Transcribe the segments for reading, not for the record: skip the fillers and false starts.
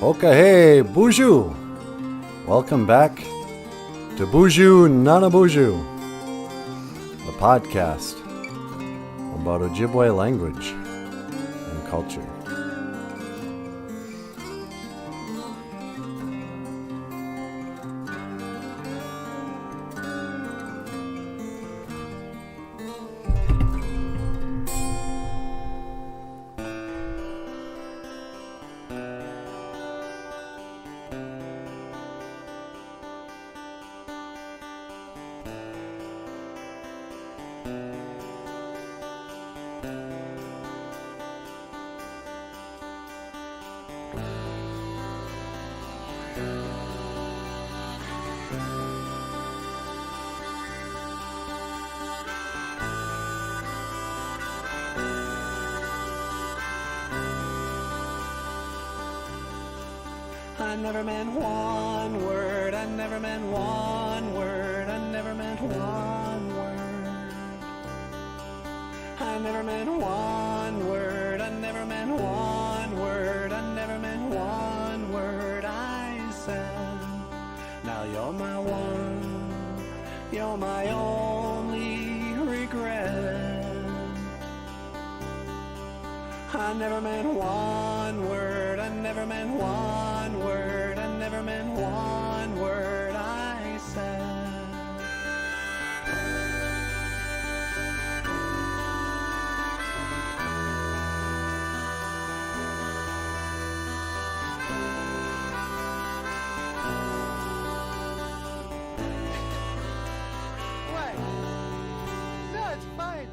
OJIBWE. Welcome back to Boozhoo Nanaboozhoo, a podcast about OJIBWE language and culture. I never meant one word, I never meant one word, I never meant one word. I never meant one word, I never meant one word, I never meant one word I said. Now you're my one, you're my only regret. I never meant one word, I never meant one word, I never meant one word I said. What? No, it's fine.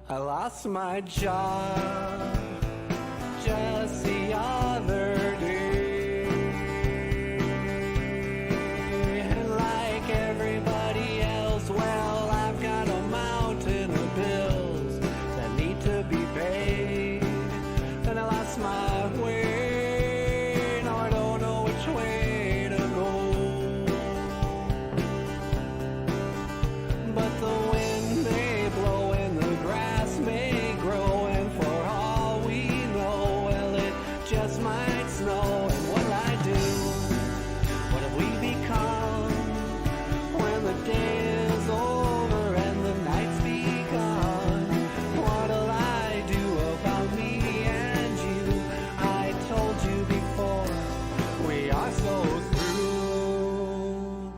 I lost my job just the other day, and like everybody else, well, I've got a mountain of bills that need to be paid. Then I lost my way, now I don't know which way to go. But the wind may blow and the grass may grow, and for all we know, well, it just might snow. And what'll I do? What have we become when the day is over and the night's begun? What'll I do about me and you? I told you before, we are so through.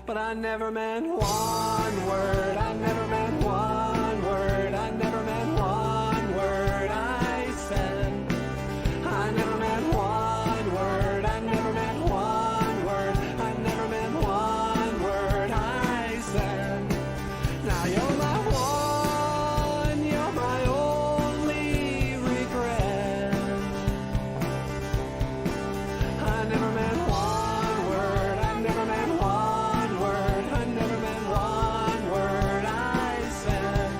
But I never meant one word, I never meant one word, I never meant one word I said. I never meant one word, I never meant one word, I never meant one word I said. Now you're my one, you're my only regret. I never meant one word, I never meant one word, I never meant one word I said.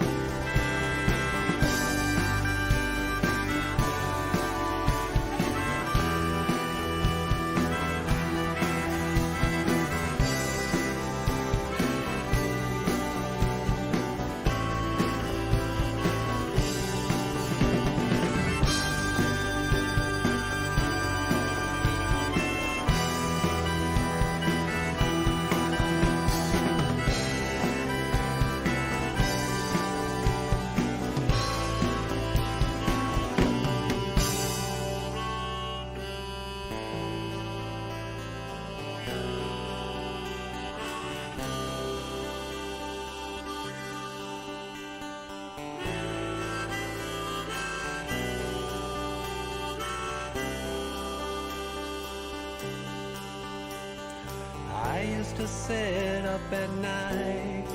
I used to sit up at night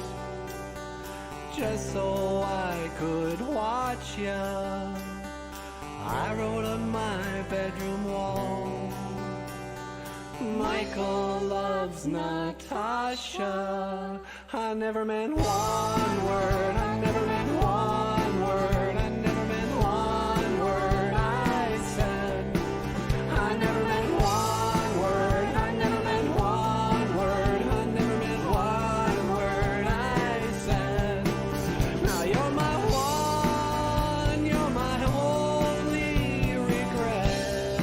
just so I could watch ya. I wrote on my bedroom wall, Michael loves Natasha. I never meant one word, I never meant one word, I never meant one word I said. I never meant one word, I never meant one word, I never meant one word I said. Now you're my one, you're my only regret.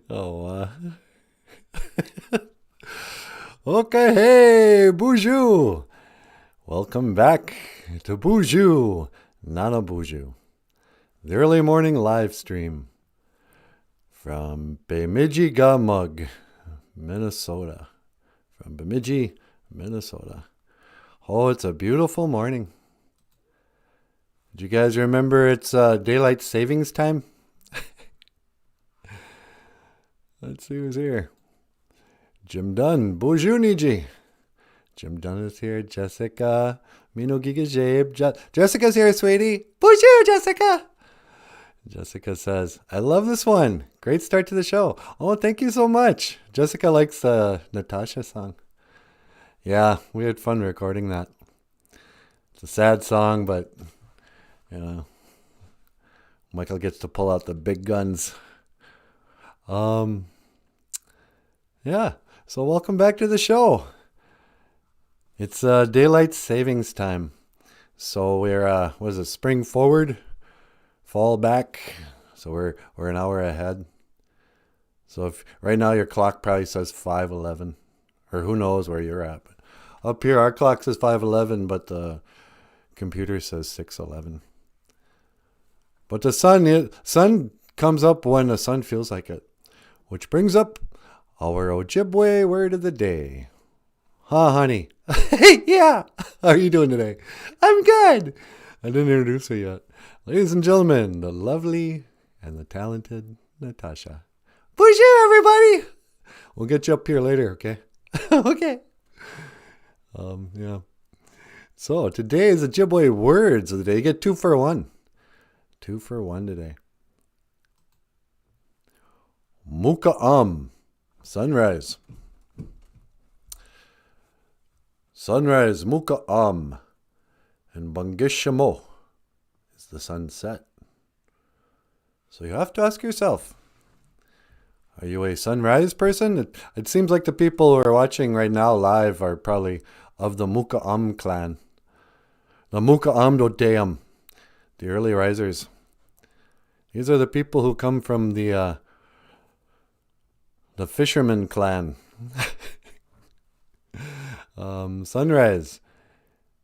Oh, okay, hey, Boozhoo! Welcome back to Boozhoo Nanaboozhoo, the early morning live stream from Bemidji, Minnesota. From Bemidji, Minnesota. Oh, it's a beautiful morning. Did you guys remember it's daylight savings time? Let's see who's here. Jim Dunn, Boozhoo Niji. Jim Dunn is here. Jessica, Mino Giga Jabe. Jessica's here, sweetie. Boozhoo, Jessica. Jessica says, I love this one. Great start to the show. Oh, thank you so much. Jessica likes the Natasha song. Yeah, we had fun recording that. It's a sad song, but, you know, Michael gets to pull out the big guns. Yeah, so welcome back to the show. It's daylight savings time. So we're, what is it, spring forward, fall back. So we're an hour ahead. So if right now your clock probably says 5:11, or who knows where you're at. But up here our clock says 5:11, but the computer says 6:11. But the sun comes up when the sun feels like it, which brings up our OJIBWE word of the day. Huh, honey? Yeah. How are you doing today? I'm good. I didn't introduce her yet. Ladies and gentlemen, the lovely and the talented Natasha. Boozhoo, everybody. We'll get you up here later, okay? Okay. Yeah. So today is the OJIBWE words of the day. You get 2 for 1. 2 for 1 today. MOOKA'AM. Sunrise. Sunrise, MOOKA'AM. And BANGISHIMO is the sunset. So you have to ask yourself, are you a sunrise person? It seems like the people who are watching right now live are probably of the MOOKA'AM clan. The MOOKA'AM Doteam, the early risers. These are the people who come from the fisherman clan. Sunrise.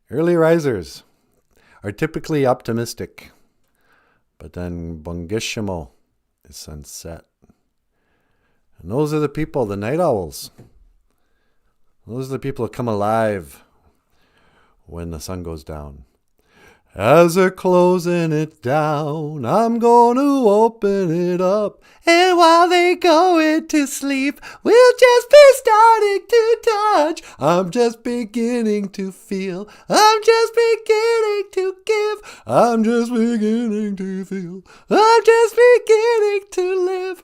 Early risers are typically optimistic. But then BANGISHIMO is sunset. And those are the people, the night owls. Those are the people who come alive when the sun goes down. As they're closing it down, I'm going to open it up. And while they go into sleep, we'll just be starting to touch. I'm just beginning to feel. I'm just beginning to give. I'm just beginning to feel. I'm just beginning to live.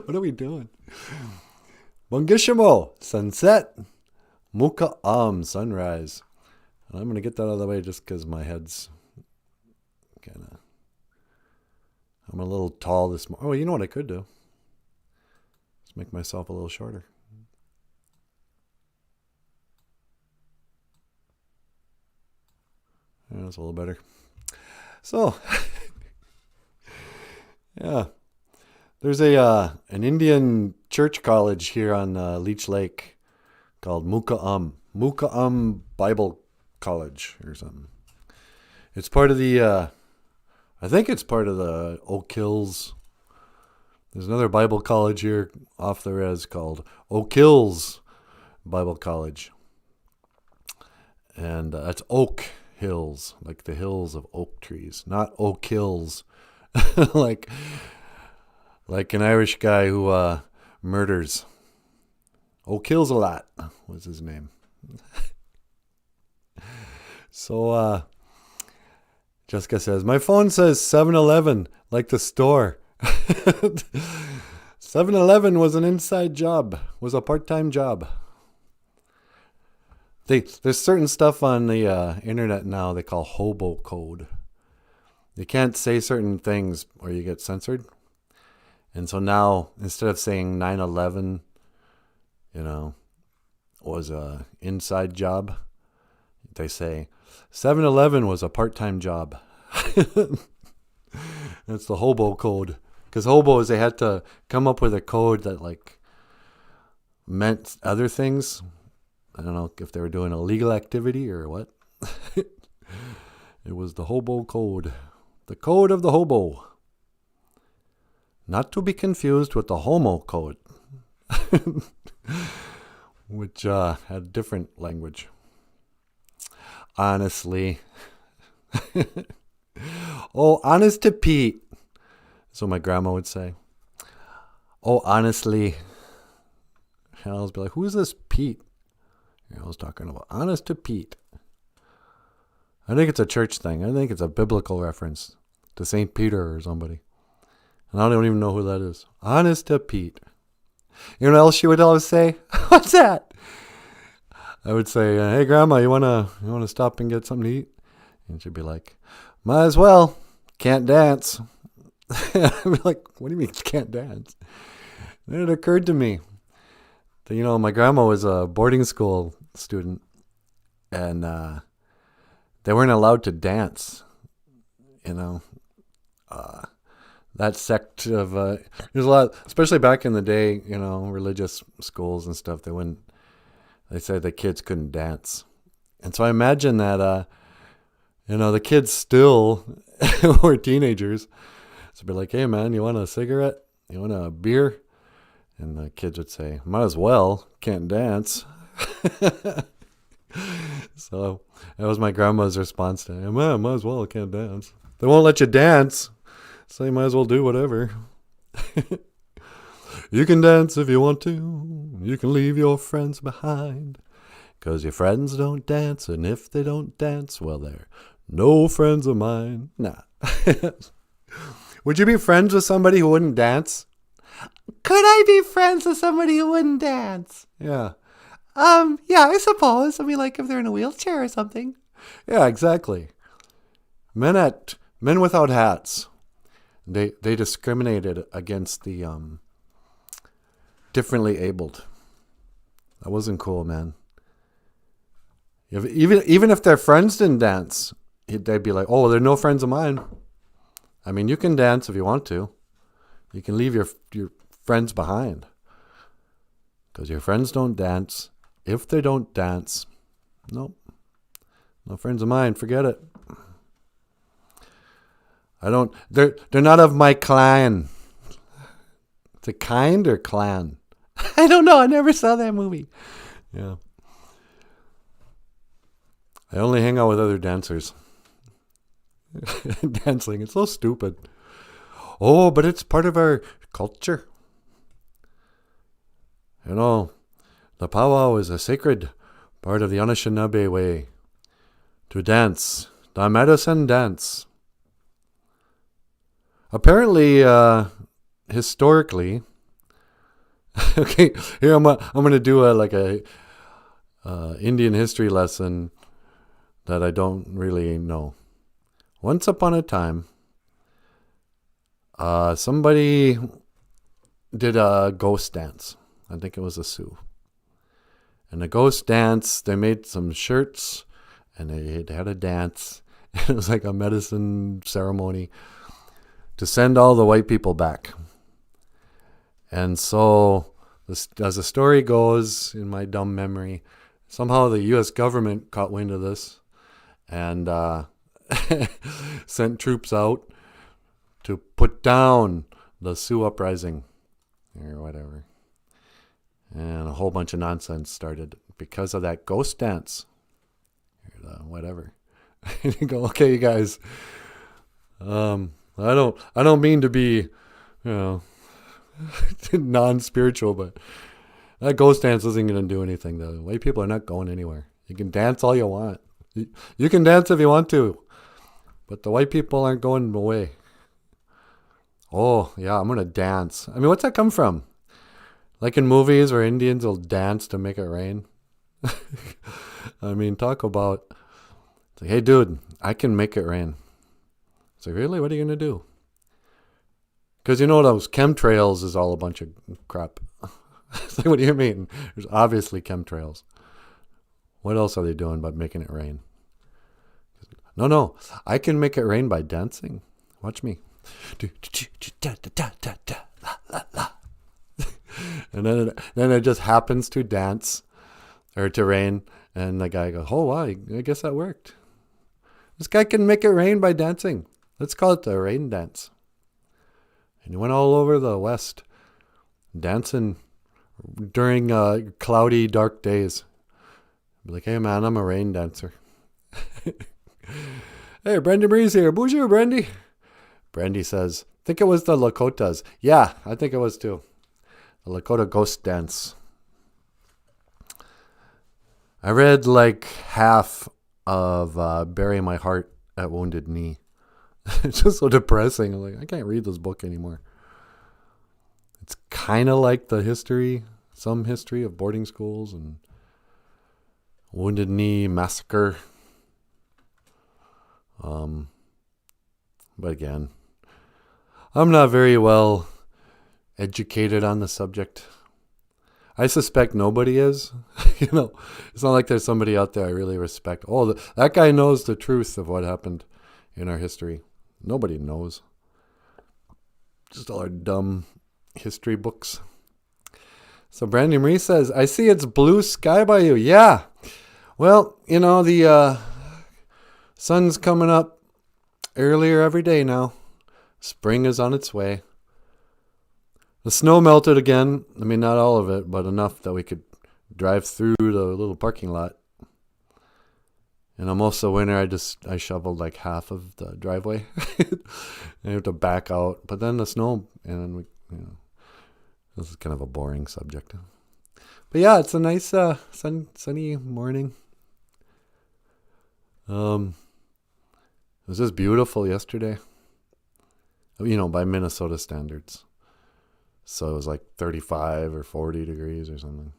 What are we doing? BANGISHIMO, sunset. MOOKA'AM, sunrise. And I'm going to get that out of the way just because my head's kind of... I'm a little tall this morning. Oh, you know what I could do? Just make myself a little shorter. Yeah, that's a little better. So, yeah. There's an Indian church college here on Leech Lake called MOOKA'AM. MOOKA'AM Bible College or something. It's part of the, I think it's part of the Oak Hills. There's another Bible college here off the res called Oak Hills Bible College. And that's Oak Hills, like the hills of oak trees, not Oak Hills, like an Irish guy who murders. Oak Hills a lot was his name. So, Jessica says, my phone says 7-Eleven, like the store. 7-Eleven was an inside job, was a part-time job. There's certain stuff on the internet now they call hobo code. You can't say certain things or you get censored. And so now, instead of saying 9/11, was a inside job, they say 7-Eleven was a part-time job. That's the hobo code. Because hobos, they had to come up with a code that like meant other things. I don't know if they were doing illegal activity or what. It was the hobo code. The code of the hobo. Not to be confused with the homo code, which had different language. Honestly. Oh, honest to Pete. That's what my grandma would say. Oh, honestly. And I was be like, who's this Pete? I was talking about honest to Pete. I think it's a church thing. I think it's a biblical reference to St. Peter or somebody. And I don't even know who that is. Honest to Pete. You know what else she would always say? What's that? I would say, hey, Grandma, you wanna stop and get something to eat? And she'd be like, might as well. Can't dance. I'd be like, what do you mean can't dance? Then it occurred to me that, my grandma was a boarding school student. And they weren't allowed to dance, that sect of, there's a lot, especially back in the day, religious schools and stuff, they said the kids couldn't dance. And so I imagine that, the kids still were teenagers. So be like, hey man, you want a cigarette? You want a beer? And the kids would say, might as well, can't dance. So that was my grandma's response to him. Might as well, can't dance. They won't let you dance. So you might as well do whatever. You can dance if you want to. You can leave your friends behind. 'Cause your friends don't dance. And if they don't dance, well, they're no friends of mine. Nah. Would you be friends with somebody who wouldn't dance? Could I be friends with somebody who wouldn't dance? Yeah. Yeah, I suppose. I mean, like if they're in a wheelchair or something. Yeah, exactly. Men without hats. They discriminated against the differently abled. That wasn't cool, man. Even if their friends didn't dance, they'd be like, "Oh, they're no friends of mine." I mean, you can dance if you want to. You can leave your friends behind. Because your friends don't dance. If they don't dance, nope. No friends of mine. Forget it. They're not of my clan. Is it kind or clan? I don't know. I never saw that movie. Yeah. I only hang out with other dancers. Dancing. It's so stupid. Oh, but it's part of our culture. The powwow is a sacred part of the Anishinaabe way. To dance. The medicine dance. Apparently, historically, okay, here I'm going to do a Indian history lesson that I don't really know. Once upon a time, somebody did a ghost dance. I think it was a Sioux. And the ghost dance, they made some shirts, and they had a dance. It was like a medicine ceremony to send all the white people back. And so, as the story goes, in my dumb memory, somehow the U.S. government caught wind of this and sent troops out to put down the Sioux uprising or whatever. And a whole bunch of nonsense started because of that ghost dance. Or whatever. And you go, okay, you guys, I don't mean to be, non-spiritual, but that ghost dance isn't going to do anything. The white people are not going anywhere. You can dance all you want. You can dance if you want to, but the white people aren't going away. Oh, yeah, I'm going to dance. I mean, what's that come from? Like in movies where Indians will dance to make it rain? I mean, talk about, it's like, hey, dude, I can make it rain. It's like, really? What are you going to do? Because those chemtrails is all a bunch of crap. It's like, what do you mean? There's obviously chemtrails. What else are they doing but making it rain? No, I can make it rain by dancing. Watch me. And then it just happens to dance or to rain. And the guy goes, oh, wow, I guess that worked. This guy can make it rain by dancing. Let's call it the rain dance. And he went all over the West dancing during cloudy, dark days. Be like, hey, man, I'm a rain dancer. Hey, Brandy Marie's here. Boozhoo, Brandy. Brandy says, think it was the Lakotas. Yeah, I think it was too. The Lakota ghost dance. I read like half of Bury My Heart at Wounded Knee. It's just so depressing. I'm like, I can't read this book anymore. It's kind of like the history, some history of boarding schools and Wounded Knee massacre. But again, I'm not very well educated on the subject. I suspect nobody is. It's not like there's somebody out there I really respect. Oh, that guy knows the truth of what happened in our history. Nobody knows. Just all our dumb history books. So Brandy Marie says, I see it's blue sky by you. Yeah. Well, the sun's coming up earlier every day now. Spring is on its way. The snow melted again. I mean, not all of it, but enough that we could drive through the little parking lot. And most of the winter, I shoveled like half of the driveway. I have to back out. But then the snow, and this is kind of a boring subject. But yeah, it's a nice sunny morning. It was just beautiful yesterday. By Minnesota standards. So it was like 35 or 40 degrees or something.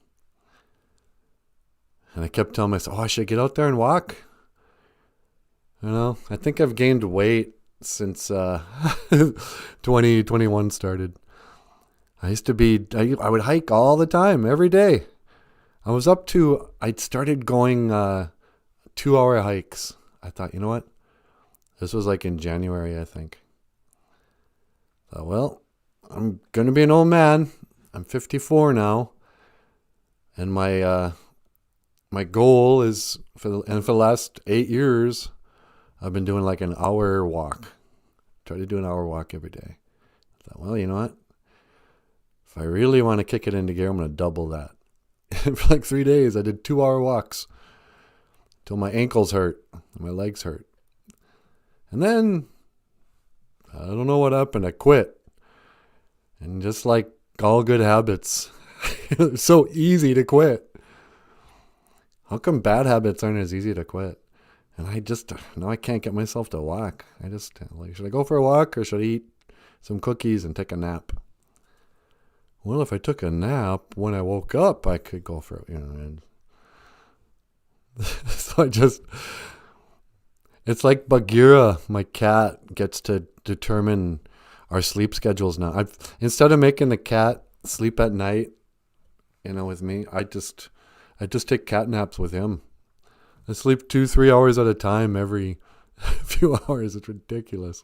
And I kept telling myself, I should get out there and walk. I think I've gained weight since 2021 started. I used to I would hike all the time, every day. I'd started going 2-hour hikes. I thought, you know what? This was like in January, I think. Well, I'm going to be an old man. I'm 54 now. And my goal is, for the last 8 years, I've been doing like an hour walk. Try to do an hour walk every day. I thought, well, you know what? If I really want to kick it into gear, I'm going to double that. And for like 3 days, I did 2-hour walks till my ankles hurt and my legs hurt. And then, I don't know what happened. I quit. And just like all good habits, it's so easy to quit. How come bad habits aren't as easy to quit? And now I can't get myself to walk. Should I go for a walk or should I eat some cookies and take a nap? Well, if I took a nap when I woke up, I could go for it, So it's like Bagheera, my cat, gets to determine our sleep schedules now. Instead of making the cat sleep at night, with me, I just take cat naps with him. I sleep 2-3 hours at a time every few hours. It's ridiculous.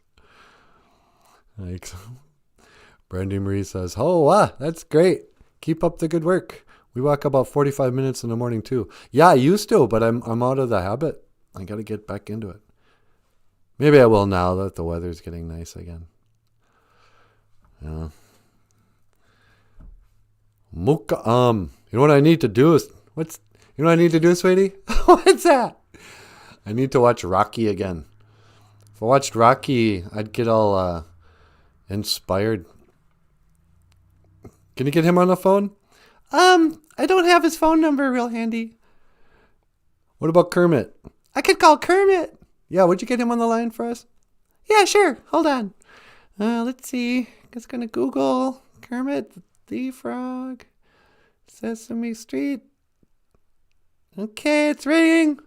Brandy Marie says, oh, wow, that's great. Keep up the good work. We walk about 45 minutes in the morning too. Yeah, I used to, but I'm out of the habit. I got to get back into it. Maybe I will now that the weather's getting nice again. Yeah. MOOKA'AM. You know what I need to do is... You know what I need to do, sweetie? What's that? I need to watch Rocky again. If I watched Rocky, I'd get all inspired. Can you get him on the phone? I don't have his phone number real handy. What about Kermit? I could call Kermit. Yeah, would you get him on the line for us? Yeah, sure. Hold on. Let's see. Just gonna Google Kermit the Frog, Sesame Street. Okay, it's ringing.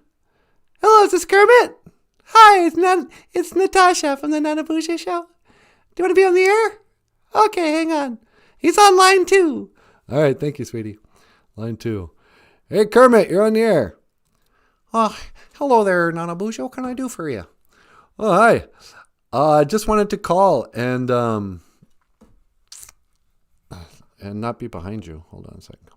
Hello, is this Kermit? Hi, it's Natasha from the Nanaboozhoo show. Do you want to be on the air? Okay, hang on. He's on line 2. All right, thank you, sweetie. Line 2. Hey, Kermit, you're on the air. Hello there, Nanaboozhoo. What can I do for you? Oh, hi. I just wanted to call and not be behind you. Hold on a second.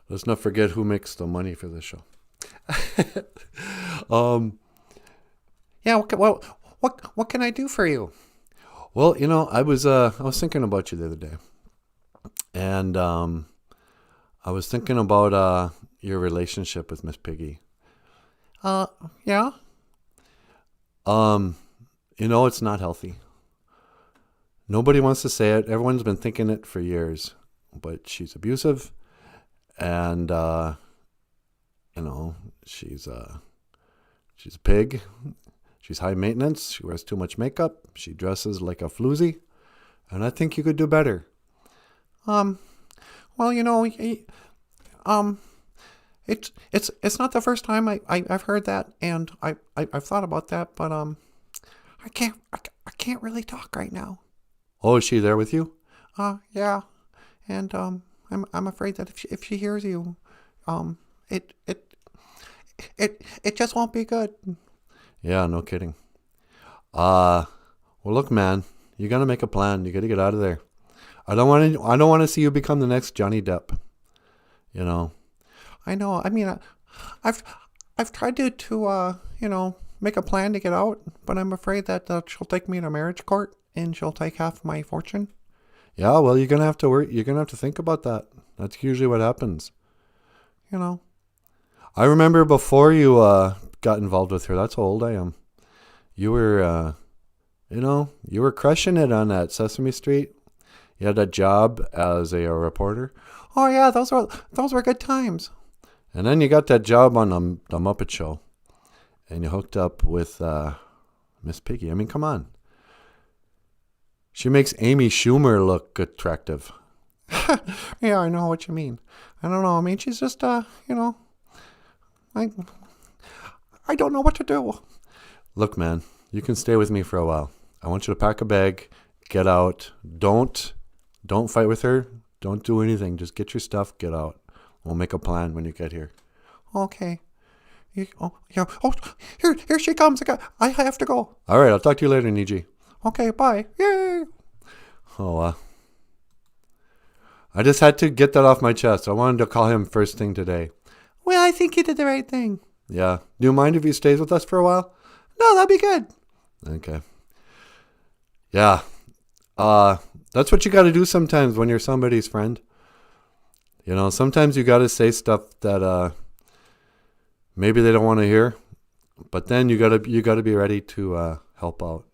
Let's not forget who makes the money for this show. Yeah. What can I do for you? Well, I was thinking about you the other day, and I was thinking about your relationship with Miss Piggy. Yeah. It's not healthy. Nobody wants to say it. Everyone's been thinking it for years, but she's abusive, and she's a pig. She's high maintenance. She wears too much makeup. She dresses like a floozy, and I think you could do better. Well, it's not the first time I've heard that, and I've thought about that, but I can't really talk right now. Oh, is she there with you? Yeah, and I'm afraid that if she hears you, it just won't be good. Yeah, no kidding. Well, look, man, you gotta make a plan. You gotta get out of there. I don't want to see you become the next Johnny Depp. I know. I mean, I've tried to make a plan to get out, but I'm afraid that she'll take me to marriage court and she'll take half my fortune. Yeah, well, you're gonna have to work. You're gonna have to think about that. That's usually what happens. I remember before you got involved with her. That's how old I am. You were, you were crushing it on that Sesame Street. You had a job as a reporter. Oh yeah, those were good times. And then you got that job on the Muppet Show, and you hooked up with Miss Piggy. I mean, come on. She makes Amy Schumer look attractive. Yeah, I know what you mean. I don't know. I mean, she's just, I don't know what to do. Look, man, you can stay with me for a while. I want you to pack a bag, get out. Don't fight with her. Don't do anything. Just get your stuff, get out. We'll make a plan when you get here. Okay. Yeah. Oh, here she comes. I have to go. All right, I'll talk to you later, Niji. Okay, bye. Yay. Oh, I just had to get that off my chest. I wanted to call him first thing today. Well, I think you did the right thing. Yeah. Do you mind if he stays with us for a while? No, that'd be good. Okay. Yeah. That's what you got to do sometimes when you're somebody's friend. Sometimes you got to say stuff that maybe they don't want to hear, but then you got to be ready to help out.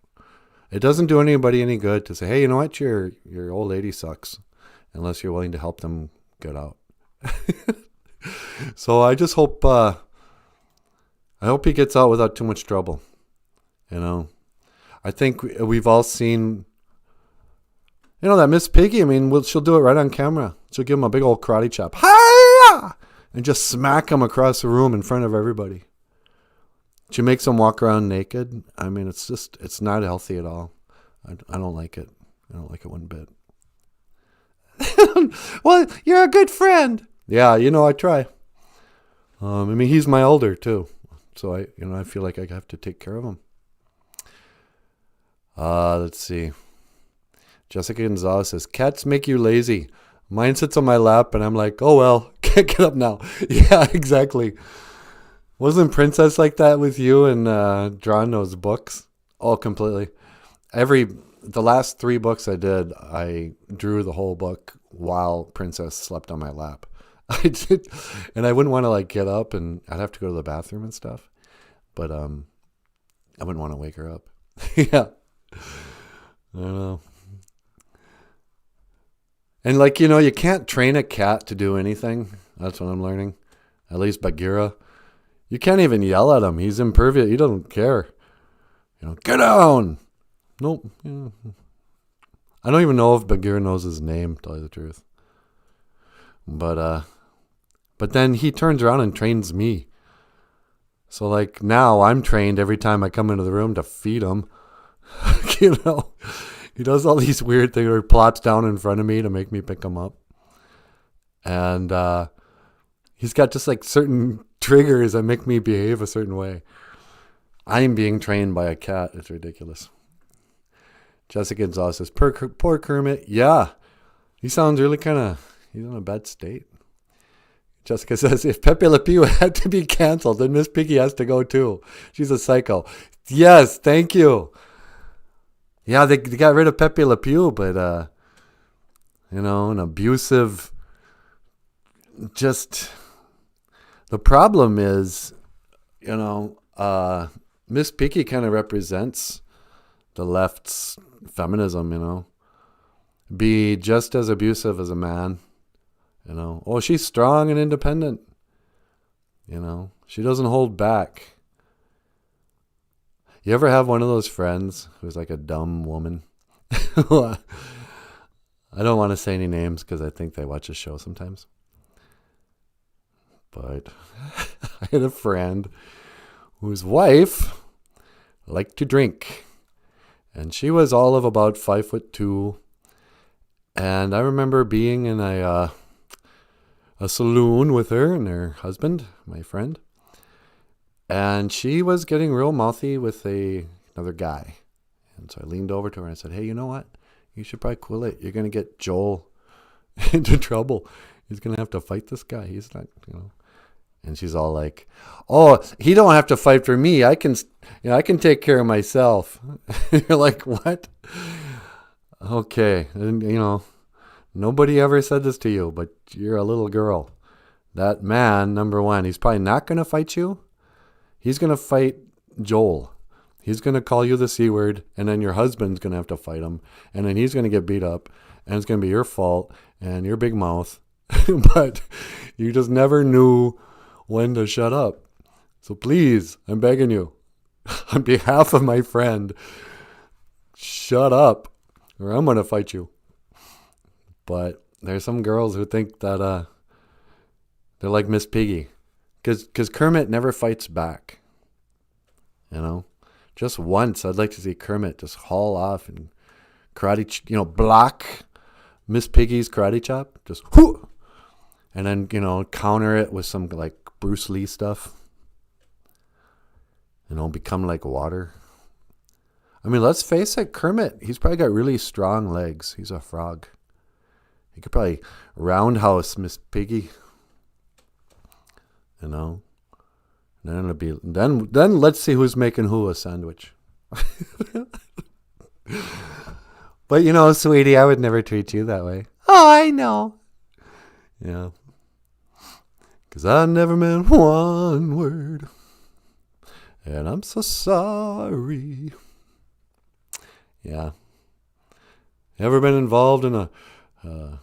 It doesn't do anybody any good to say, "Hey, you know what? Your old lady sucks," unless you're willing to help them get out. So I just hope he gets out without too much trouble. I think we've all seen, that Miss Piggy. I mean, she'll do it right on camera. She'll give him a big old karate chop, hi-ya! And just smack him across the room in front of everybody. She makes him walk around naked. I mean, it's not healthy at all. I don't like it. I don't like it one bit. Well, you're a good friend. Yeah, I try. I mean, he's my elder too, so I feel like I have to take care of him. Let's see. Jessica Gonzalez says, "Cats make you lazy. Mine sits on my lap, and I'm like, oh well, can't get up now." Yeah, exactly. Wasn't Princess like that with you and drawing those books? Oh, completely. The last 3 books I did, I drew the whole book while Princess slept on my lap. I did, and I wouldn't want to get up, and I'd have to go to the bathroom and stuff. But I wouldn't want to wake her up. Yeah, I don't know. And you can't train a cat to do anything. That's what I'm learning. At least Bagheera. You can't even yell at him. He's impervious. He doesn't care. Get down. Nope. Yeah. I don't even know if Bagheera knows his name, to tell you the truth. But then he turns around and trains me. So now I'm trained every time I come into the room to feed him. He does all these weird things, or he plops down in front of me to make me pick him up. And he's got just certain triggers that make me behave a certain way. I'm being trained by a cat. It's ridiculous. Jessica Gonzalez says, poor Kermit. Yeah, he sounds really he's in a bad state. Jessica says, if Pepe Le Pew had to be canceled, then Miss Piggy has to go too. She's a psycho. Yes, thank you. Yeah, they got rid of Pepe Le Pew, but, an abusive, just, the problem is, Miss Piggy kind of represents the left's feminism, Be just as abusive as a man. Oh, she's strong and independent. She doesn't hold back. You ever have one of those friends who's like a dumb woman? I don't want to say any names because I think they watch the show sometimes. But I had a friend whose wife liked to drink. And she was all of about 5'2". And I remember being in a saloon with her and her husband, my friend. And she was getting real mouthy with another guy. And so I leaned over to her and I said, hey, you know what? You should probably cool it. You're going to get Joel into trouble. He's going to have to fight this guy. He's not, And she's all like, oh, he don't have to fight for me. I can take care of myself. You're like, what? Okay. And, nobody ever said this to you, but you're a little girl. That man, number one, he's probably not going to fight you. He's going to fight Joel. He's going to call you the C word, and then your husband's going to have to fight him, and then he's going to get beat up, and it's going to be your fault and your big mouth. But you just never knew when to shut up. So please, I'm begging you, on behalf of my friend, shut up, or I'm going to fight you. But there's some girls who think that they're like Miss Piggy. Because Kermit never fights back. Just once, I'd like to see Kermit just haul off and karate, block Miss Piggy's karate chop. Just whoo! And then, counter it with some like Bruce Lee stuff. Become like water. I mean, let's face it, Kermit, he's probably got really strong legs. He's a frog. He could probably roundhouse Miss Piggy. Then it'll be then let's see who's making who a sandwich. But sweetie, I would never treat you that way. Oh, I know. Yeah. 'Cause I never meant one word. And I'm so sorry. Yeah. Ever been involved in an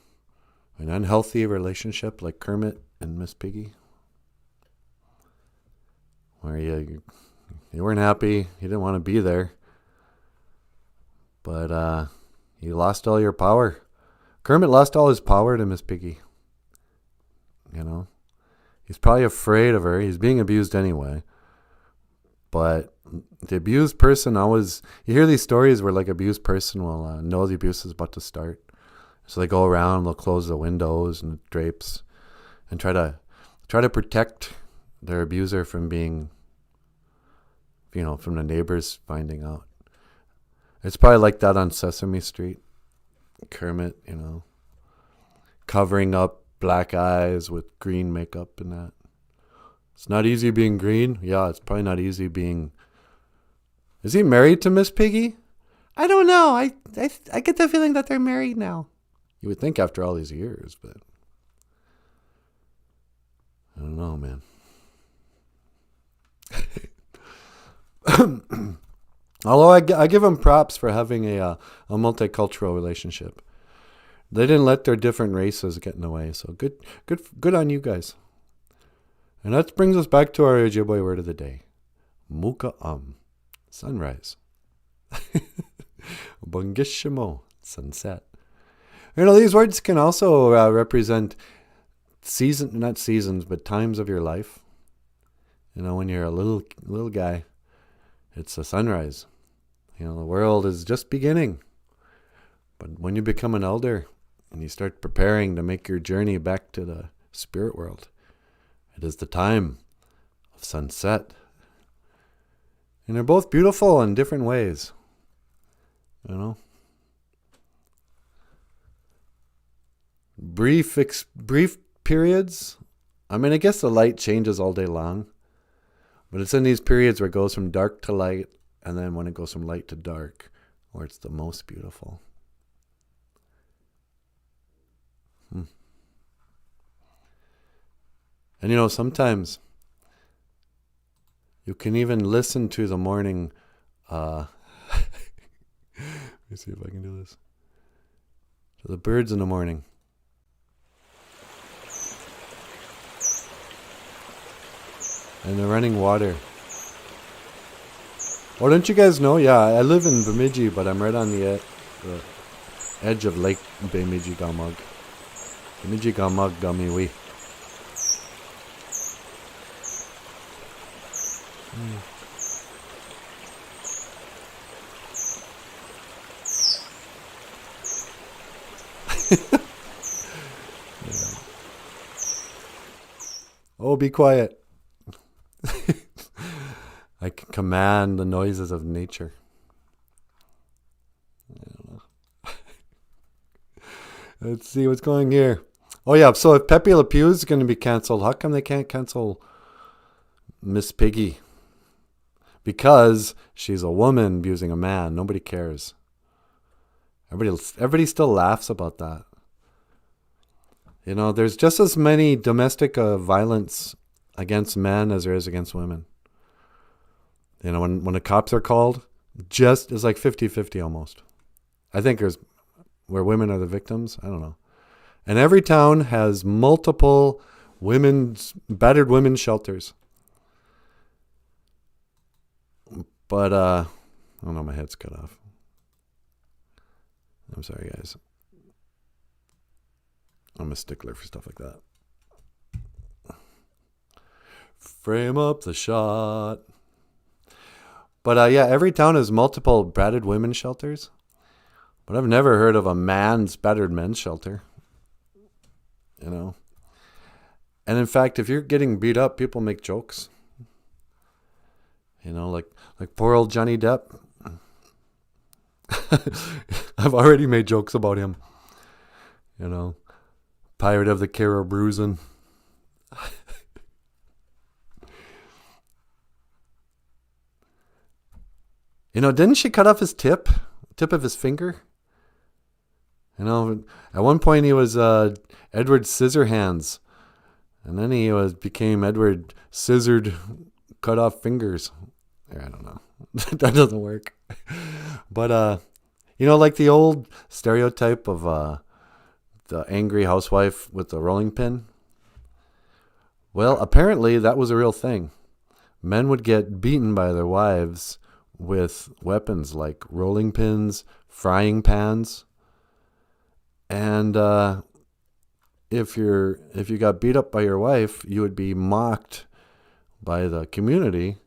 unhealthy relationship like Kermit and Miss Piggy? Where you weren't happy, you didn't want to be there, but you lost all your power. Kermit lost all his power to Miss Piggy. He's probably afraid of her. He's being abused anyway. But the abused person always, you hear these stories where like abused person will know the abuse is about to start. So they go around, they'll close the windows and the drapes and try to protect their abuser from being, from the neighbors finding out. It's probably like that on Sesame Street. Kermit, covering up black eyes with green makeup and that. It's not easy being green. Yeah, it's probably not easy being... Is he married to Miss Piggy? I don't know. I get the feeling that they're married now. You would think after all these years, but... I don't know, man. Although I give them props for having a multicultural relationship. They didn't let their different races get in the way. So good on you guys. And that brings us back to our OJIBWE word of the day. MOOKA'AM. Sunrise. BANGISHIMO. Sunset. These words can also represent not seasons, but times of your life. When you're a little guy, it's a sunrise. The world is just beginning. But when you become an elder and you start preparing to make your journey back to the spirit world, it is the time of sunset. And they're both beautiful in different ways. You know? Brief periods. I mean, I guess the light changes all day long. But it's in these periods where it goes from dark to light, and then when it goes from light to dark, where it's the most beautiful. And you know, sometimes you can even listen to the morning. Let me see if I can do this. To the birds in the morning. And the running water. Oh, don't you guys know? Yeah, I live in Bemidji, but I'm right on the edge of Lake Bemidji-Gamug. Bemidji-Gamug Gamiwi. Oh, be quiet. I can command the noises of nature. I don't know. Let's see what's going here. Oh, yeah. So if Pepe Le Pew is going to be canceled, how come they can't cancel Miss Piggy? Because she's a woman abusing a man. Nobody cares. Everybody still laughs about that. You know, there's just as many domestic violence against men as there is against women. You know, when the cops are called, it's like 50-50 almost. I think there's where women are the victims. I don't know. And every town has multiple battered women's shelters. But, oh no, my head's cut off. I'm sorry, guys. I'm a stickler for stuff like that. Frame up the shot. But yeah, every town has multiple battered women's shelters. But I've never heard of a man's battered men's shelter. You know. And in fact, if you're getting beat up, people make jokes. You know, like poor old Johnny Depp. I've already made jokes about him. You know. Pirate of the Caribbean. You know, didn't she cut off his tip of his finger? You know, at one point he was Edward Scissorhands, and then he became Edward Scissored Cut Off Fingers. I don't know. That doesn't work. But you know, like the old stereotype of the angry housewife with the rolling pin. Well, apparently that was a real thing. Men would get beaten by their wives with weapons like rolling pins, frying pans, and if you got beat up by your wife, you would be mocked by the community,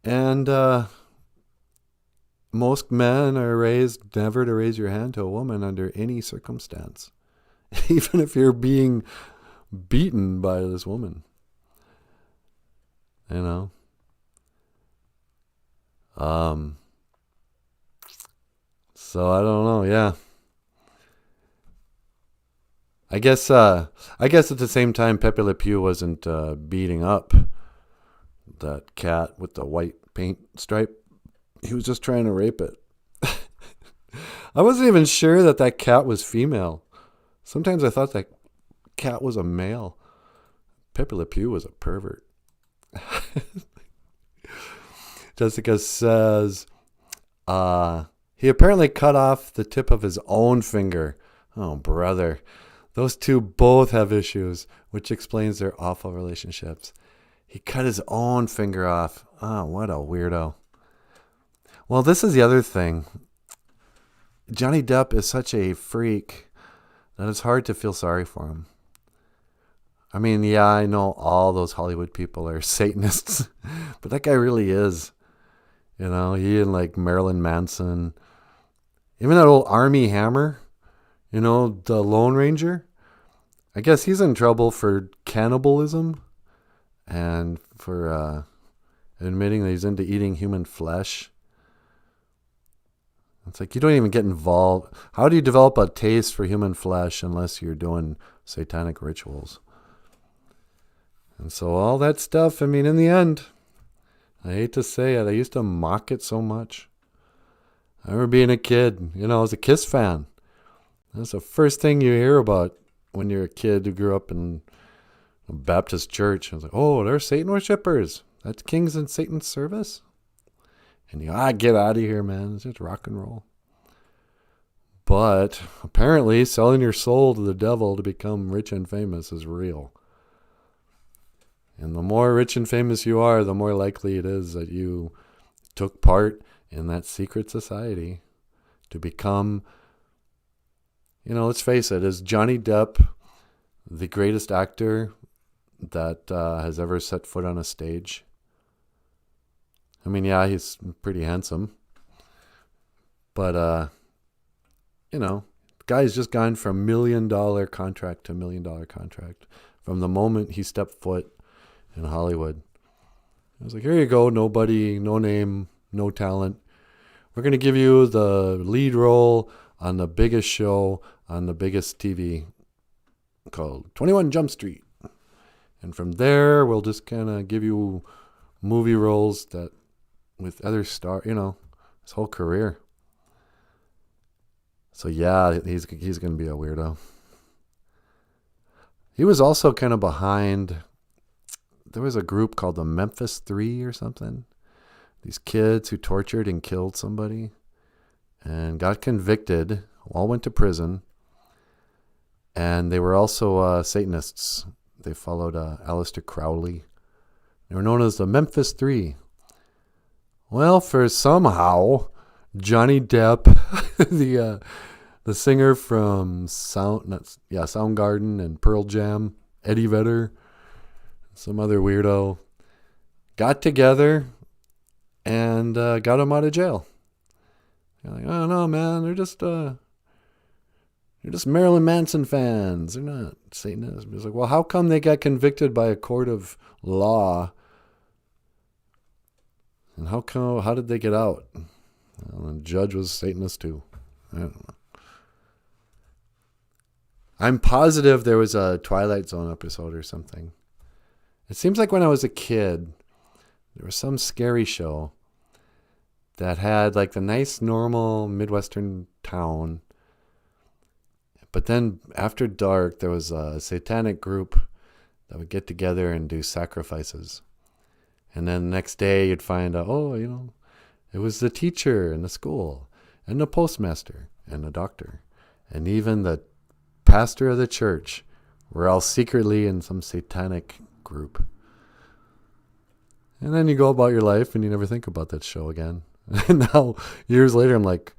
and most men are raised never to raise your hand to a woman under any circumstance, even if you're being beaten by this woman. You know. So I don't know. Yeah. I guess at the same time, Pepe Le Pew wasn't beating up that cat with the white paint stripe. He was just trying to rape it. I wasn't even sure that cat was female. Sometimes I thought that cat was a male. Pepe Le Pew was a pervert. Jessica says, he apparently cut off the tip of his own finger. Oh, brother. Those two both have issues, which explains their awful relationships. He cut his own finger off. Oh, what a weirdo. Well, this is the other thing. Johnny Depp is such a freak that it's hard to feel sorry for him. I mean, yeah, I know all those Hollywood people are Satanists, but that guy really is. You know, he and like Marilyn Manson, even that old Army Hammer, you know, the Lone Ranger. I guess he's in trouble for cannibalism and for admitting that he's into eating human flesh. It's like you don't even get involved. How do you develop a taste for human flesh unless you're doing satanic rituals? And so all that stuff, I mean, in the end, I hate to say it, I used to mock it so much. I remember being a kid, I was a Kiss fan. That's the first thing you hear about when you're a kid who grew up in a Baptist church. I was like, oh, they're Satan worshippers. That's kings in Satan's service? And get out of here, man. It's just rock and roll. But apparently selling your soul to the devil to become rich and famous is real. And the more rich and famous you are, the more likely it is that you took part in that secret society to become, let's face it, is Johnny Depp the greatest actor that has ever set foot on a stage? I mean, yeah, he's pretty handsome. But, the guy's just gone from $1 million contract to $1 million contract from the moment he stepped foot in Hollywood. I was like, here you go, nobody, no name, no talent. We're going to give you the lead role on the biggest show on the biggest TV called 21 Jump Street. And from there, we'll just kind of give you movie roles that with other stars, his whole career. So yeah, he's going to be a weirdo. He was also kind of behind, there was a group called the Memphis 3 or something. These kids who tortured and killed somebody and got convicted, all went to prison. And they were also Satanists. They followed Aleister Crowley. They were known as the Memphis 3. Well, for somehow, Johnny Depp, the singer from Soundgarden and Pearl Jam, Eddie Vedder, some other weirdo, got together and got him out of jail. You're like, oh no, man, they're just Marilyn Manson fans. They're not Satanists. It's like, well, how come they got convicted by a court of law? And how did they get out? Well, the judge was Satanist too. I don't know. I'm positive there was a Twilight Zone episode or something. It seems like when I was a kid, there was some scary show that had like the nice, normal Midwestern town. But then after dark, there was a satanic group that would get together and do sacrifices. And then the next day you'd find out, it was the teacher in the school and the postmaster and the doctor and even the pastor of the church were all secretly in some satanic group. And then you go about your life and you never think about that show again. And now, years later, I'm like,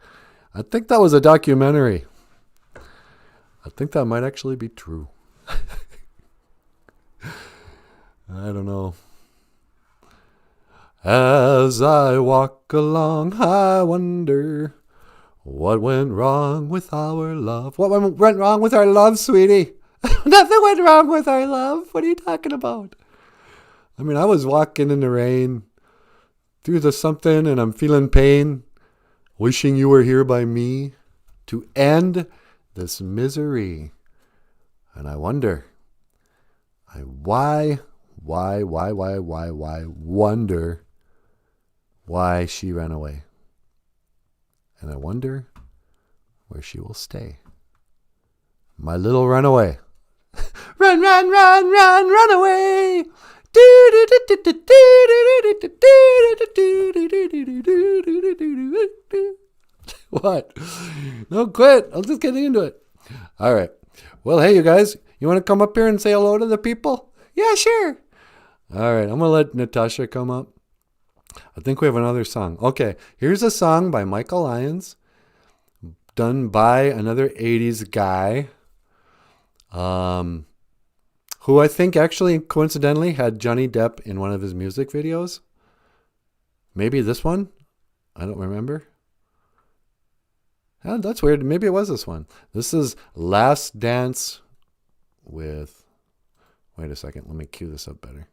I think that was a documentary. I think that might actually be true. I don't know. As I walk along, I wonder what went wrong with our love. What went wrong with our love, sweetie? Nothing went wrong with our love. What are you talking about? I mean, I was walking in the rain through the something and I'm feeling pain, wishing you were here by me to end this misery. And I wonder, wonder why she ran away. And I wonder where she will stay. My little runaway. Run, run, run, run, run away. What? No, quit. I'll just get into it. All right. Well, hey, you guys, you want to come up here and say hello to the people? Yeah, sure. All right. I'm going to let Natasha come up. I think we have another song. Okay. Here's a song by Michael Lyons, done by another 80s guy, who I think actually coincidentally had Johnny Depp in one of his music videos. Maybe this one? I don't remember. Oh, that's weird. Maybe it was this one. This is Last Dance with... Wait a second. Let me cue this up better.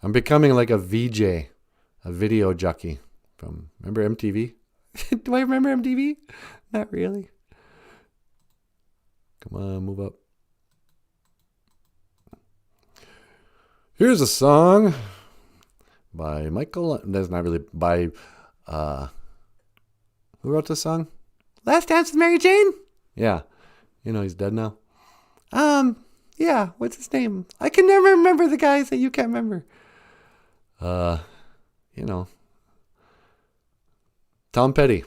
I'm becoming like a VJ, a video jockey from, remember MTV? Do I remember MTV? Not really. Come on, move up. Here's a song by Michael. That's not really by, who wrote this song? Last Dance with Mary Jane? Yeah. You know, he's dead now. Yeah, what's his name? I can never remember the guys that you can't remember. You know, Tom Petty.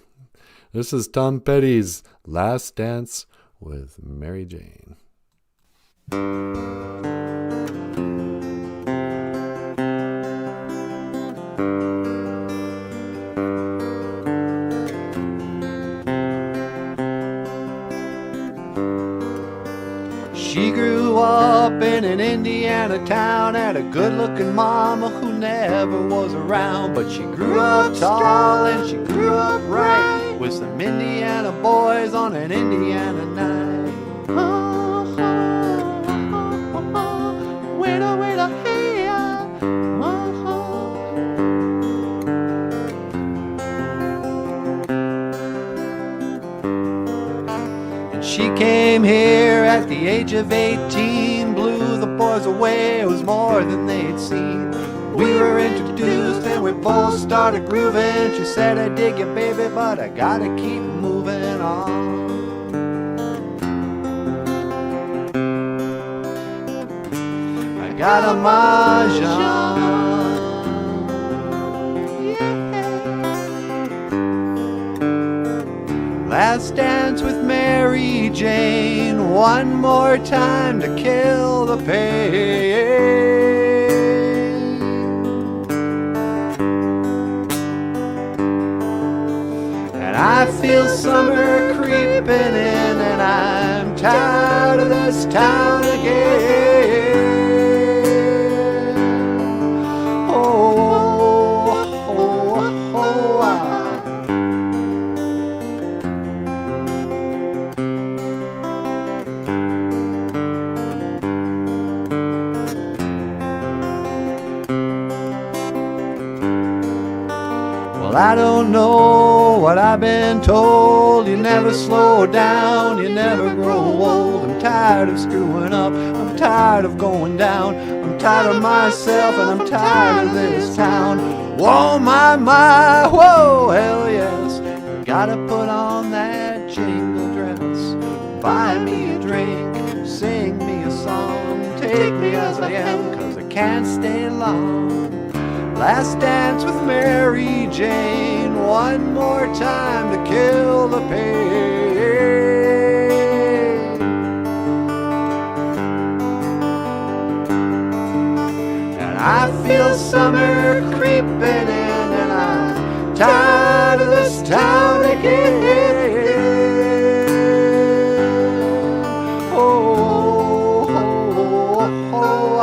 This is Tom Petty's Last Dance with Mary Jane. She grew up in an Indiana town, had a good-looking mama who never was around. But she grew up tall and she grew up right, with some Indiana boys on an Indiana night. Waita, waita, hey, She came here at the age of 18, blew the boys away, it was more than they'd seen. We were introduced and we both started grooving. She said, I dig you, baby, but I gotta keep moving on. I got a mahjong. Last dance with Mary Jane, one more time to kill the pain. And I feel summer creeping in, and I'm tired of this town again. Well, I don't know what I've been told. You never slow down, you never grow old. I'm tired of screwing up, I'm tired of going down. I'm tired of myself and I'm tired of this town. Whoa, my, whoa, hell yes. Gotta put on that jingle dress, buy me a drink, sing me a song, take me as I am, 'cause I can't stay long. Last dance with Mary Jane, one more time to kill the pain. And I feel summer creeping in, and I'm tired of this town again. Oh, oh, oh, oh,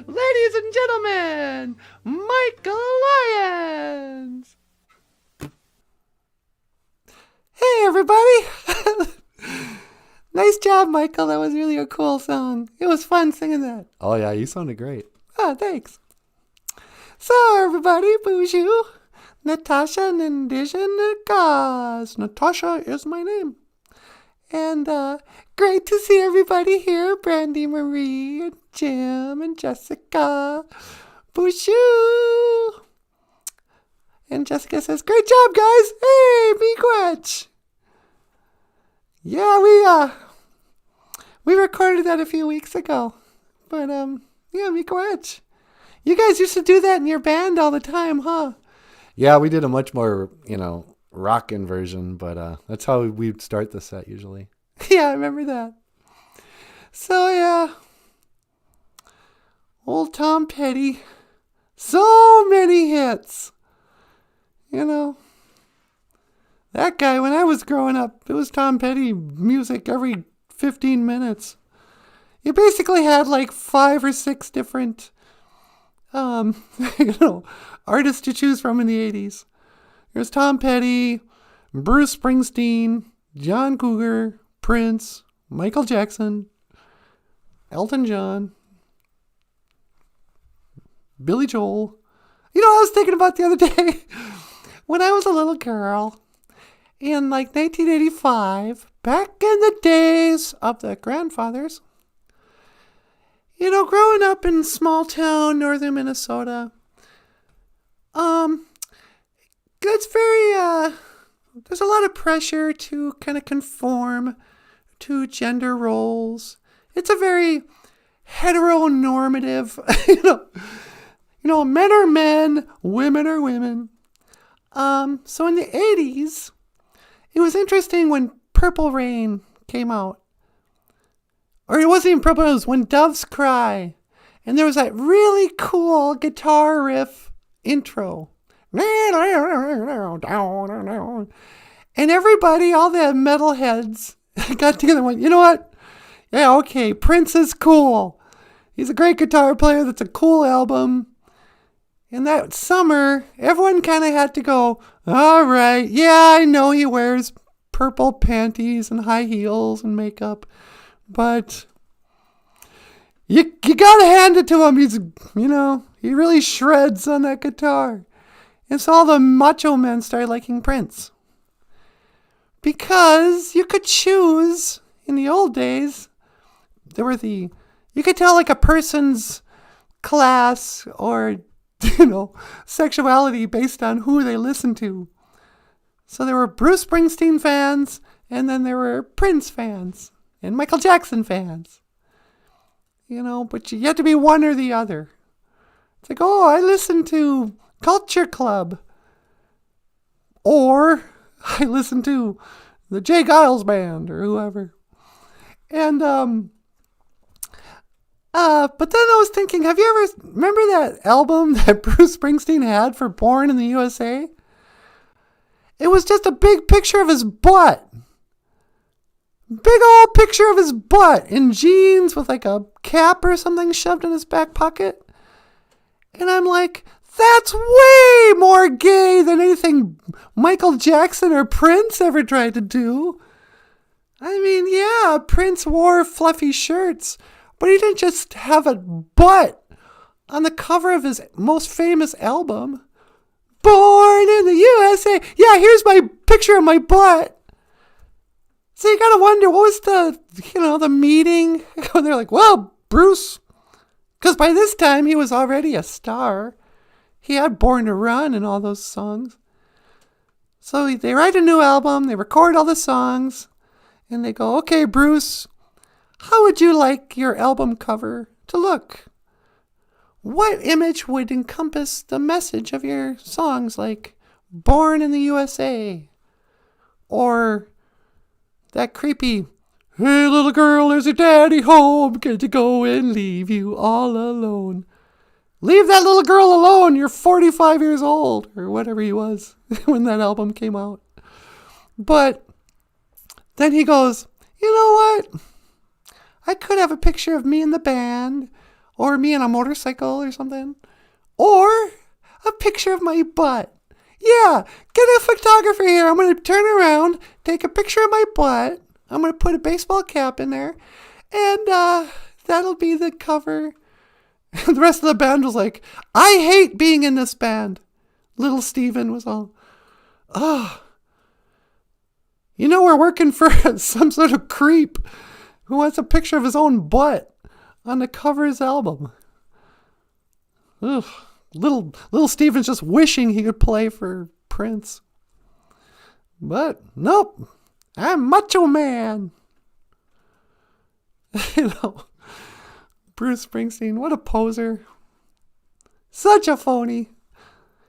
ladies and gentlemen, Lyons. Hey, everybody. Nice job, Michael. That was really a cool song. It was fun singing that. Oh, yeah, you sounded great. Oh, thanks. So, everybody, Boozhoo, Natasha Nandisha. Natasha is my name. And great to see everybody here. Brandy Marie and Jim and Jessica. Boozhoo. And Jessica says, great job, guys. Hey, miigwech. Yeah, we recorded that a few weeks ago. But, yeah, miigwech. You guys used to do that in your band all the time, huh? Yeah, we did a much more, rockin' version, but that's how we'd start the set usually. Yeah, I remember that. So, yeah. Old Tom Petty. So many hits. You know, that guy, when I was growing up, it was Tom Petty music every 15 minutes. You basically had like 5 or 6 different, artists to choose from in the 80s. There's Tom Petty, Bruce Springsteen, John Cougar, Prince, Michael Jackson, Elton John, Billy Joel. You know, I was thinking about the other day, when I was a little girl, in like 1985, back in the days of the grandfathers, you know, growing up in small town, northern Minnesota, it's very, there's a lot of pressure to kind of conform to gender roles. It's a very heteronormative, men are men, women are women. So in the 80s, it was interesting when Purple Rain came out. Or it wasn't even Purple Rain, it was When Doves Cry. And there was that really cool guitar riff intro. And everybody, all the metalheads, got together and went, you know what? Yeah, okay, Prince is cool. He's a great guitar player. That's a cool album. And that summer, everyone kind of had to go, all right, yeah, I know he wears purple panties and high heels and makeup, but you got to hand it to him. He's, he really shreds on that guitar. And so all the macho men started liking Prince. Because you could choose, in the old days, you could tell like a person's class or, sexuality based on who they listened to. So there were Bruce Springsteen fans, and then there were Prince fans, and Michael Jackson fans. But you had to be one or the other. It's like, oh, I listen to Culture Club. Or I listen to the Jay Giles Band or whoever. And, but then I was thinking, have you ever, remember that album that Bruce Springsteen had for Born in the USA? It was just a big picture of his butt. Big old picture of his butt in jeans with like a cap or something shoved in his back pocket. And I'm like, that's way more gay than anything Michael Jackson or Prince ever tried to do. I mean, yeah, Prince wore fluffy shirts, but he didn't just have a butt on the cover of his most famous album. Born in the USA. Yeah, here's my picture of my butt. So you gotta wonder, what was the meeting? They're like, well, Bruce, because by this time he was already a star. He had Born to Run and all those songs. So they write a new album, they record all the songs, and they go, okay, Bruce, how would you like your album cover to look? What image would encompass the message of your songs, like Born in the USA? Or that creepy, hey, little girl, there's your daddy home, get to go and leave you all alone. Leave that little girl alone, you're 45 years old, or whatever he was when that album came out. But then he goes, you know what? I could have a picture of me in the band, or me on a motorcycle or something, or a picture of my butt. Yeah, get a photographer here. I'm going to turn around, take a picture of my butt. I'm going to put a baseball cap in there, and that'll be the cover. The rest of the band was like, I hate being in this band. Little Steven was all, we're working for some sort of creep who wants a picture of his own butt on the cover of his album. Ugh. Little Steven's just wishing he could play for Prince. But nope, I'm Macho Man. Bruce Springsteen, what a poser. Such a phony.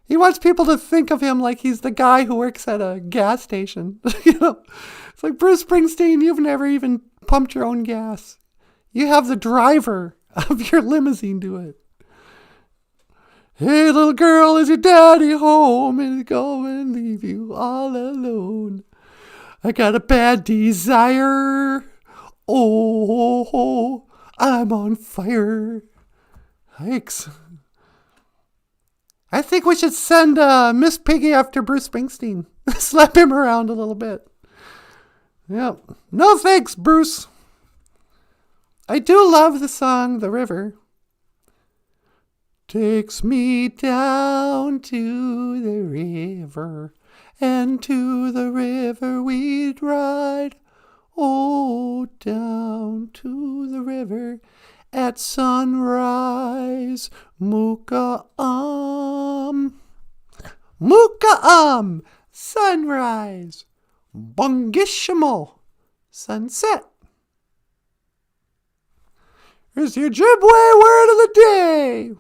He wants people to think of him like he's the guy who works at a gas station. It's like, Bruce Springsteen, you've never even pumped your own gas. You have the driver of your limousine do it. Hey, little girl, is your daddy home? And he's going to leave you all alone. I got a bad desire. Oh, I'm on fire. Yikes. I think we should send Miss Piggy after Bruce Springsteen. Slap him around a little bit. Yep. No thanks, Bruce. I do love the song The River. Takes me down to the river, and to the river we'd ride. Oh, down to the river at sunrise. MOOKA'AM. MOOKA'AM. Sunrise. BANGISHIMO. Sunset. Here's the Ojibwe word of the day.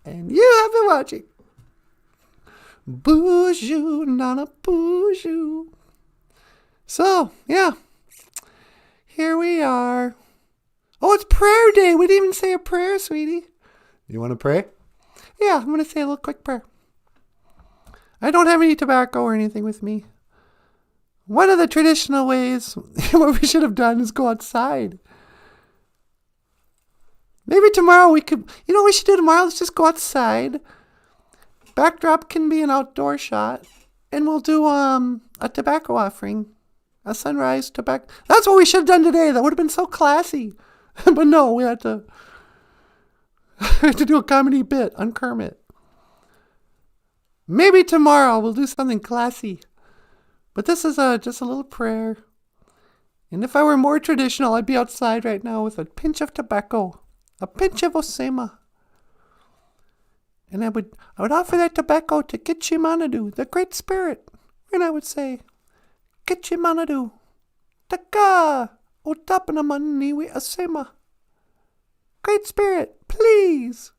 And you have been watching Boozhoo Nanaboozhoo. So, yeah. Here we are. Oh, it's prayer day. We didn't even say a prayer, sweetie. You want to pray? Yeah, I'm going to say a little quick prayer. I don't have any tobacco or anything with me. One of the traditional ways, what we should have done is go outside. Maybe tomorrow we could, you know what we should do tomorrow? Let's just go outside. Backdrop can be an outdoor shot. And we'll do a tobacco offering. A sunrise tobacco. That's what we should have done today. That would have been so classy. But no, we had to do a comedy bit on Kermit. Maybe tomorrow we'll do something classy. But this is just a little prayer. And if I were more traditional, I'd be outside right now with a pinch of tobacco. A pinch of Osema. And I would offer that tobacco to Gitchimanadu, the Great Spirit. And I would say, Gitchimanadu, Taka, Otapanamaniwi Osema. Great Spirit, please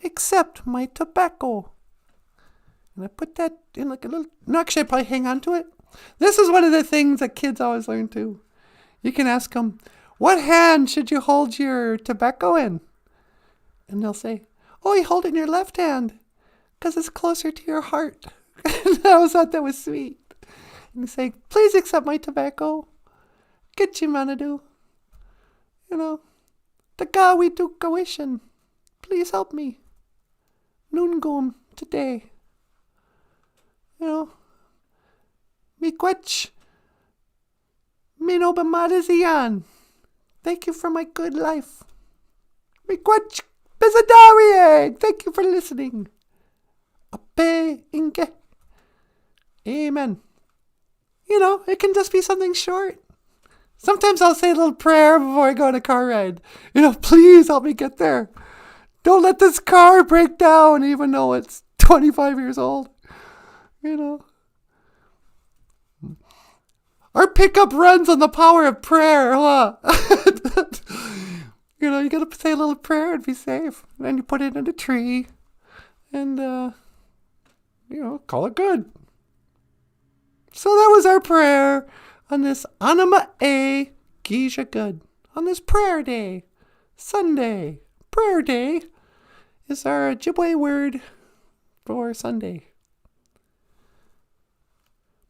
accept my tobacco. And I put that in like a little, no, actually I probably hang on to it. This is one of the things that kids always learn too. You can ask them, what hand should you hold your tobacco in? And they'll say, oh, you hold it in your left hand because it's closer to your heart. And I always thought that was sweet. And you say, please accept my tobacco. Gitchimanadu. You know, Tagawi Dukawishan. Please help me. Noongum today. You know, Miigwech. Minobamadazian. Thank you for my good life. Miigwech Bizadarie. Thank you for listening. Ape Inge. Amen. You know, it can just be something short. Sometimes I'll say a little prayer before I go on a car ride. You know, please help me get there. Don't let this car break down even though it's 25 years old. You know. Our pickup runs on the power of prayer, huh? You know, you gotta say a little prayer and be safe. And then you put it in a tree. And, you know, call it good. So that was our prayer on this Anima A Gisha Good. On this prayer day. Sunday. Prayer day is our Ojibwe word for Sunday.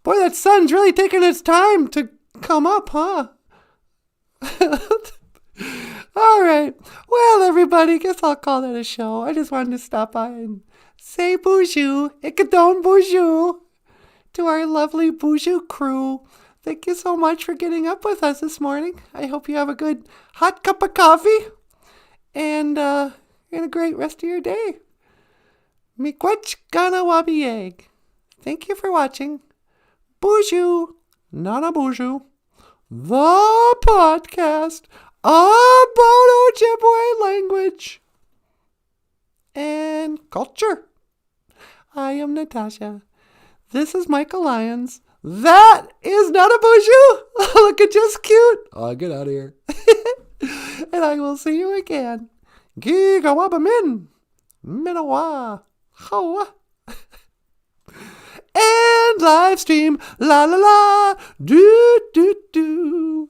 Boy, that sun's really taking its time to come up, huh? All right. Well, everybody, guess I'll call that a show. I just wanted to stop by and say boozhoo, ikadon boozhoo, to our lovely boozhoo crew. Thank you so much for getting up with us this morning. I hope you have a good hot cup of coffee and a great rest of your day. Miigwech Ganawabi egg. Thank you for watching. Boozhoo Nanaboozhoo, the podcast about Ojibwe language and culture. I am Natasha. This is Michael Lyons. That is Nanaboozhoo. Look at just cute. Oh, get out of here. And I will see you again. Gigawabamin. Minawa. Hawa. And live stream. La la la. Do do do.